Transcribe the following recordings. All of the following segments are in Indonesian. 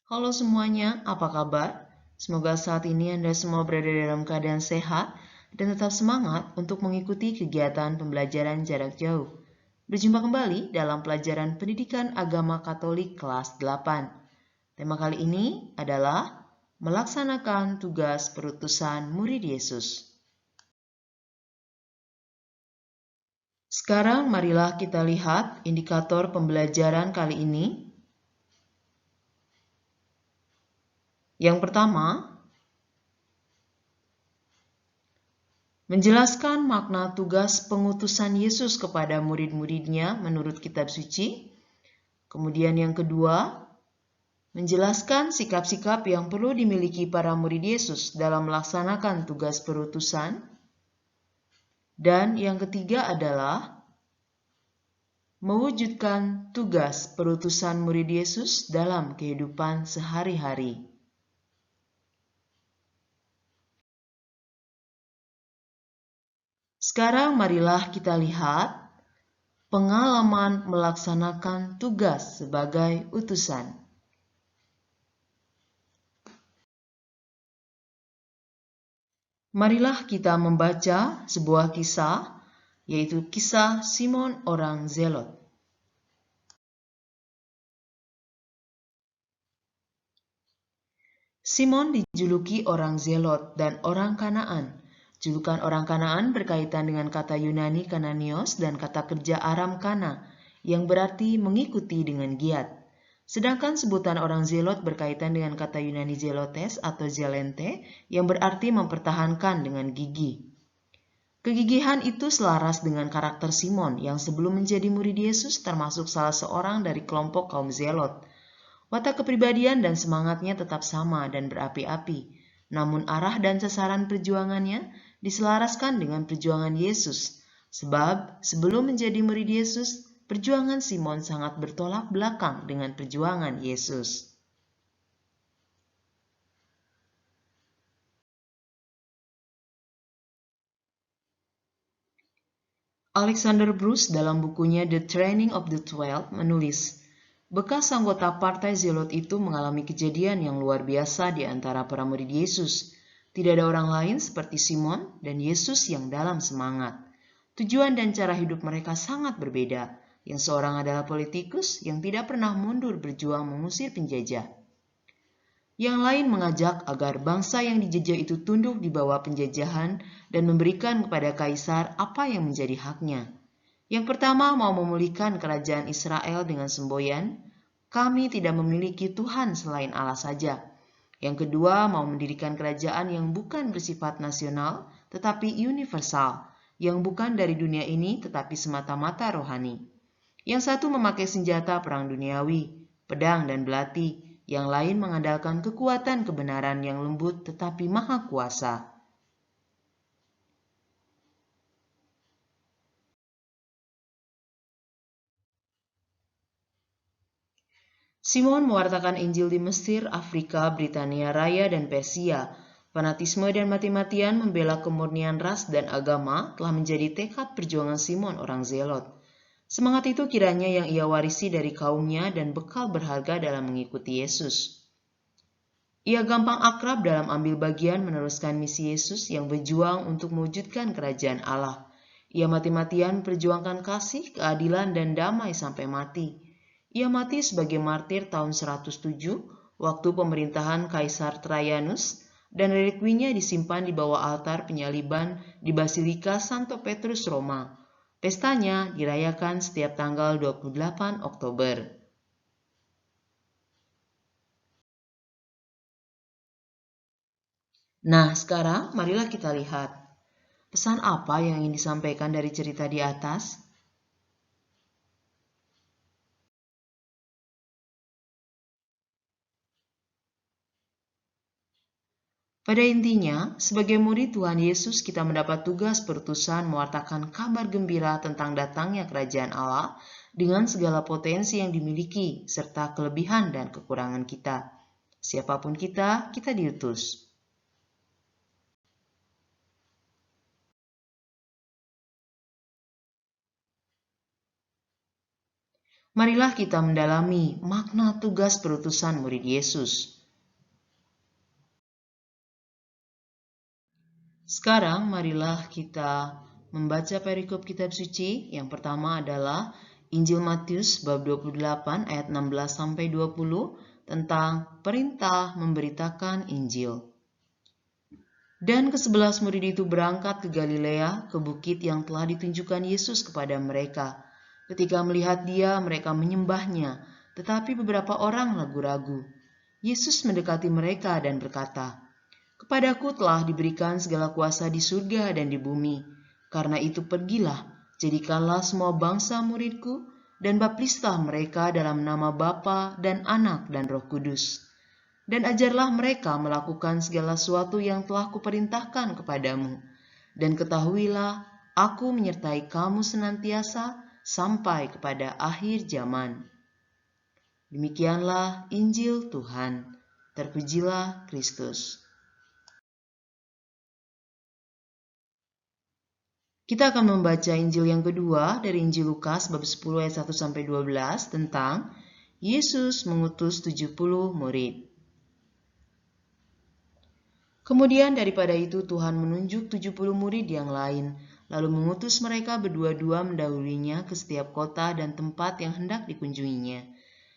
Halo semuanya, apa kabar? Semoga saat ini Anda semua berada dalam keadaan sehat dan tetap semangat untuk mengikuti kegiatan pembelajaran jarak jauh. Berjumpa kembali dalam pelajaran Pendidikan Agama Katolik kelas 8. Tema kali ini adalah melaksanakan tugas perutusan murid Yesus. Sekarang marilah kita lihat indikator pembelajaran kali ini. Yang pertama, menjelaskan makna tugas pengutusan Yesus kepada murid-muridnya menurut kitab suci. Kemudian yang kedua, menjelaskan sikap-sikap yang perlu dimiliki para murid Yesus dalam melaksanakan tugas perutusan. Dan yang ketiga adalah mewujudkan tugas perutusan murid Yesus dalam kehidupan sehari-hari. Sekarang marilah kita lihat pengalaman melaksanakan tugas sebagai utusan. Marilah kita membaca sebuah kisah, yaitu kisah Simon orang Zelot. Simon dijuluki orang Zelot dan orang Kanaan. Julukan orang Kanaan berkaitan dengan kata Yunani Kananios dan kata kerja Aram Kana, yang berarti mengikuti dengan giat. Sedangkan sebutan orang Zelot berkaitan dengan kata Yunani Zelotes atau Zelente, yang berarti mempertahankan dengan gigih. Kegigihan itu selaras dengan karakter Simon yang sebelum menjadi murid Yesus termasuk salah seorang dari kelompok kaum Zelot. Watak kepribadian dan semangatnya tetap sama dan berapi-api, namun arah dan sasaran perjuangannya diselaraskan dengan perjuangan Yesus. Sebab sebelum menjadi murid Yesus, perjuangan Simon sangat bertolak belakang dengan perjuangan Yesus. Alexander Bruce dalam bukunya The Training of the Twelve menulis, bekas anggota partai Zelot itu mengalami kejadian yang luar biasa di antara para murid Yesus. Tidak ada orang lain seperti Simon dan Yesus yang dalam semangat. Tujuan dan cara hidup mereka sangat berbeda. Yang seorang adalah politikus yang tidak pernah mundur berjuang mengusir penjajah. Yang lain mengajak agar bangsa yang dijajah itu tunduk di bawah penjajahan dan memberikan kepada kaisar apa yang menjadi haknya. Yang pertama mau memulihkan kerajaan Israel dengan semboyan, kami tidak memiliki Tuhan selain Allah saja. Yang kedua mau mendirikan kerajaan yang bukan bersifat nasional tetapi universal, yang bukan dari dunia ini tetapi semata-mata rohani. Yang satu memakai senjata perang duniawi, pedang dan belati, yang lain mengandalkan kekuatan kebenaran yang lembut tetapi maha kuasa. Simon mewartakan Injil di Mesir, Afrika, Britania Raya, dan Persia. Fanatisme dan mati-matian membela kemurnian ras dan agama telah menjadi tekad perjuangan Simon orang Zelot. Semangat itu kiranya yang ia warisi dari kaumnya dan bekal berharga dalam mengikuti Yesus. Ia gampang akrab dalam ambil bagian meneruskan misi Yesus yang berjuang untuk mewujudkan kerajaan Allah. Ia mati-matian perjuangkan kasih, keadilan, dan damai sampai mati. Ia mati sebagai martir tahun 107 waktu pemerintahan Kaisar Trajanus dan relikwinya disimpan di bawah altar penyaliban di Basilika Santo Petrus Roma. Pestanya dirayakan setiap tanggal 28 Oktober. Nah, sekarang marilah kita lihat pesan apa yang ingin disampaikan dari cerita di atas. Pada intinya, sebagai murid Tuhan Yesus kita mendapat tugas perutusan mewartakan kabar gembira tentang datangnya kerajaan Allah dengan segala potensi yang dimiliki serta kelebihan dan kekurangan kita. Siapapun kita diutus. Marilah kita mendalami makna tugas perutusan murid Yesus. Sekarang marilah kita membaca perikop kitab suci. Yang pertama adalah Injil Matius bab 28 ayat 16-20 tentang perintah memberitakan Injil. Dan ke-11 murid itu berangkat ke Galilea, ke bukit yang telah ditunjukkan Yesus kepada mereka. Ketika melihat Dia, mereka menyembahnya, tetapi beberapa orang ragu-ragu. Yesus mendekati mereka dan berkata, "Kepadaku telah diberikan segala kuasa di surga dan di bumi. Karena itu pergilah, jadikanlah semua bangsa muridku, dan baptislah mereka dalam nama Bapa dan Anak dan Roh Kudus. Dan ajarlah mereka melakukan segala sesuatu yang telah kuperintahkan kepadamu. Dan ketahuilah, aku menyertai kamu senantiasa sampai kepada akhir zaman." Demikianlah Injil Tuhan. Terpujilah Kristus. Kita akan membaca Injil yang kedua dari Injil Lukas bab 10 ayat 1-12 tentang Yesus mengutus 70 murid. Kemudian daripada itu Tuhan menunjuk 70 murid yang lain, lalu mengutus mereka berdua-dua mendahuluinya ke setiap kota dan tempat yang hendak dikunjunginya.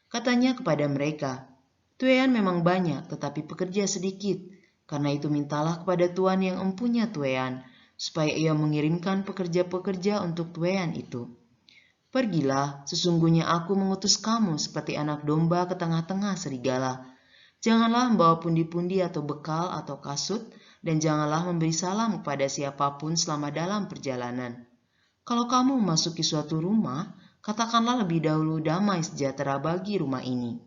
Katanya kepada mereka, "Tuaian memang banyak, tetapi pekerja sedikit. Karena itu mintalah kepada Tuhan yang empunya tuaian, supaya Ia mengirimkan pekerja-pekerja untuk tuaian itu. Pergilah, sesungguhnya aku mengutus kamu seperti anak domba ke tengah-tengah serigala. Janganlah membawa pundi-pundi atau bekal atau kasut, dan janganlah memberi salam kepada siapapun selama dalam perjalanan. Kalau kamu memasuki suatu rumah, katakanlah lebih dahulu damai sejahtera bagi rumah ini.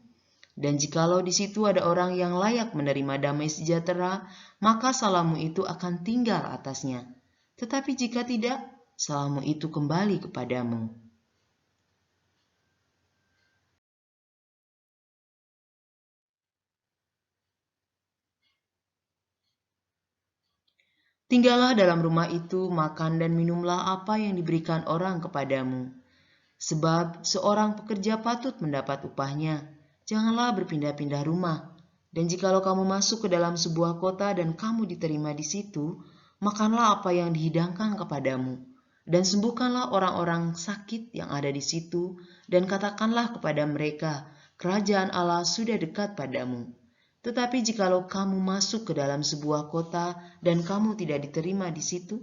Dan jikalau di situ ada orang yang layak menerima damai sejahtera, maka salammu itu akan tinggal atasnya. Tetapi jika tidak, salammu itu kembali kepadamu." Tinggallah dalam rumah itu, makan dan minumlah apa yang diberikan orang kepadamu. Sebab seorang pekerja patut mendapat upahnya. Janganlah berpindah-pindah rumah. Dan jikalau kamu masuk ke dalam sebuah kota dan kamu diterima di situ, makanlah apa yang dihidangkan kepadamu. Dan sembuhkanlah orang-orang sakit yang ada di situ, dan katakanlah kepada mereka, kerajaan Allah sudah dekat padamu. Tetapi jikalau kamu masuk ke dalam sebuah kota dan kamu tidak diterima di situ,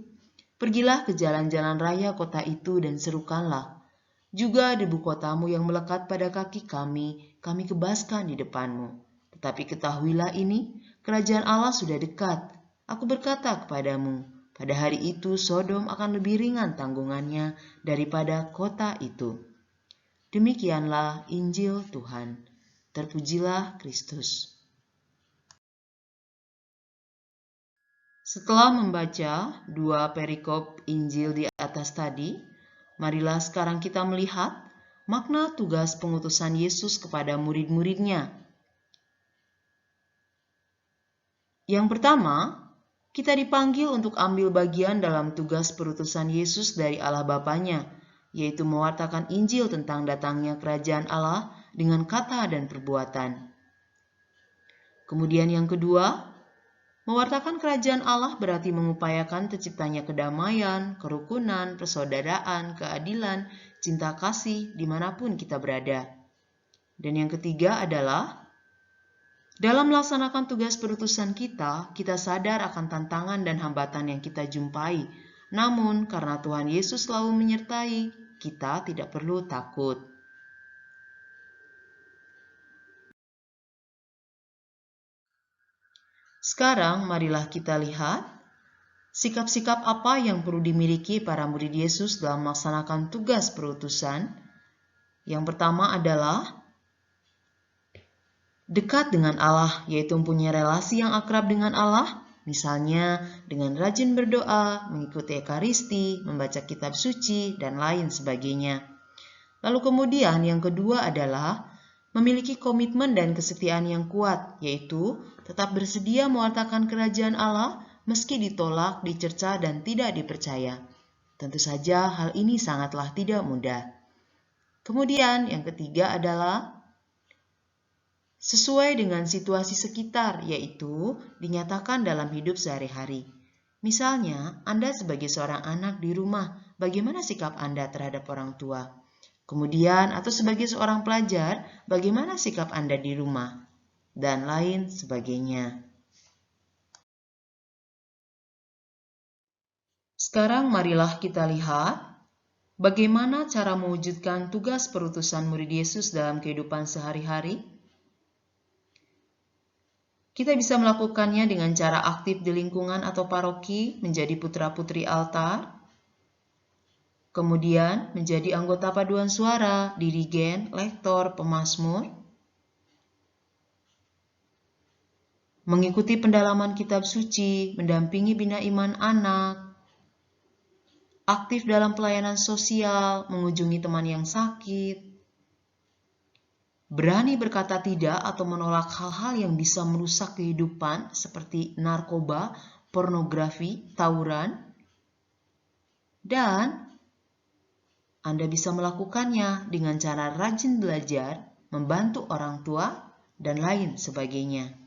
pergilah ke jalan-jalan raya kota itu dan serukanlah, "Juga debu kotamu yang melekat pada kaki kami kebaskan di depanmu. Tetapi ketahuilah ini, kerajaan Allah sudah dekat. Aku berkata kepadamu, pada hari itu Sodom akan lebih ringan tanggungannya daripada kota itu." Demikianlah Injil Tuhan. Terpujilah Kristus. Setelah membaca dua perikop Injil di atas tadi, marilah sekarang kita melihat makna tugas pengutusan Yesus kepada murid-muridnya. Yang pertama, kita dipanggil untuk ambil bagian dalam tugas perutusan Yesus dari Allah Bapanya, yaitu mewartakan Injil tentang datangnya kerajaan Allah dengan kata dan perbuatan. Kemudian yang kedua, mewartakan kerajaan Allah berarti mengupayakan terciptanya kedamaian, kerukunan, persaudaraan, keadilan, cinta kasih dimanapun kita berada. Dan yang ketiga adalah, dalam melaksanakan tugas perutusan kita sadar akan tantangan dan hambatan yang kita jumpai. Namun, karena Tuhan Yesus selalu menyertai, kita tidak perlu takut. Sekarang marilah kita lihat sikap-sikap apa yang perlu dimiliki para murid Yesus dalam melaksanakan tugas perutusan. Yang pertama adalah dekat dengan Allah, yaitu mempunyai relasi yang akrab dengan Allah, misalnya dengan rajin berdoa, mengikuti Ekaristi, membaca kitab suci, dan lain sebagainya. Lalu kemudian yang kedua adalah memiliki komitmen dan kesetiaan yang kuat, yaitu tetap bersedia mewartakan kerajaan Allah meski ditolak, dicerca, dan tidak dipercaya. Tentu saja hal ini sangatlah tidak mudah. Kemudian yang ketiga adalah sesuai dengan situasi sekitar, yaitu dinyatakan dalam hidup sehari-hari. Misalnya, Anda sebagai seorang anak di rumah, bagaimana sikap Anda terhadap orang tua? Kemudian, atau sebagai seorang pelajar, bagaimana sikap Anda di rumah? Dan lain sebagainya. Sekarang marilah kita lihat bagaimana cara mewujudkan tugas perutusan murid Yesus dalam kehidupan sehari-hari. Kita bisa melakukannya dengan cara aktif di lingkungan atau paroki, menjadi putra-putri altar, kemudian menjadi anggota paduan suara, dirigen, lektor, pemazmur, mengikuti pendalaman kitab suci, mendampingi bina iman anak, aktif dalam pelayanan sosial, mengunjungi teman yang sakit, berani berkata tidak atau menolak hal-hal yang bisa merusak kehidupan seperti narkoba, pornografi, tawuran, dan Anda bisa melakukannya dengan cara rajin belajar, membantu orang tua, dan lain sebagainya.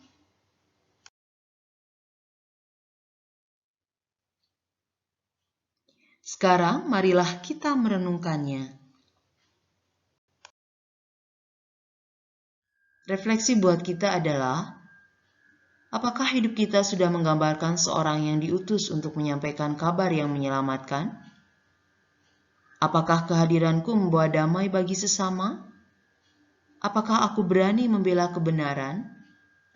Sekarang marilah kita merenungkannya. Refleksi buat kita adalah, apakah hidup kita sudah menggambarkan seorang yang diutus untuk menyampaikan kabar yang menyelamatkan? Apakah kehadiranku membawa damai bagi sesama? Apakah aku berani membela kebenaran?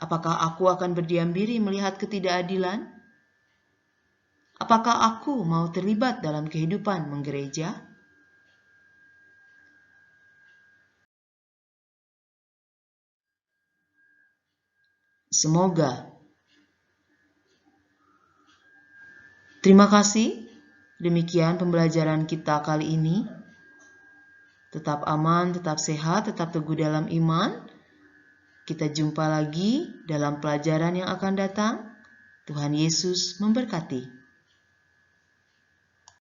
Apakah aku akan berdiam diri melihat ketidakadilan? Apakah aku mau terlibat dalam kehidupan menggereja? Semoga. Terima kasih. Demikian pembelajaran kita kali ini. Tetap aman, tetap sehat, tetap teguh dalam iman. Kita jumpa lagi dalam pelajaran yang akan datang. Tuhan Yesus memberkati.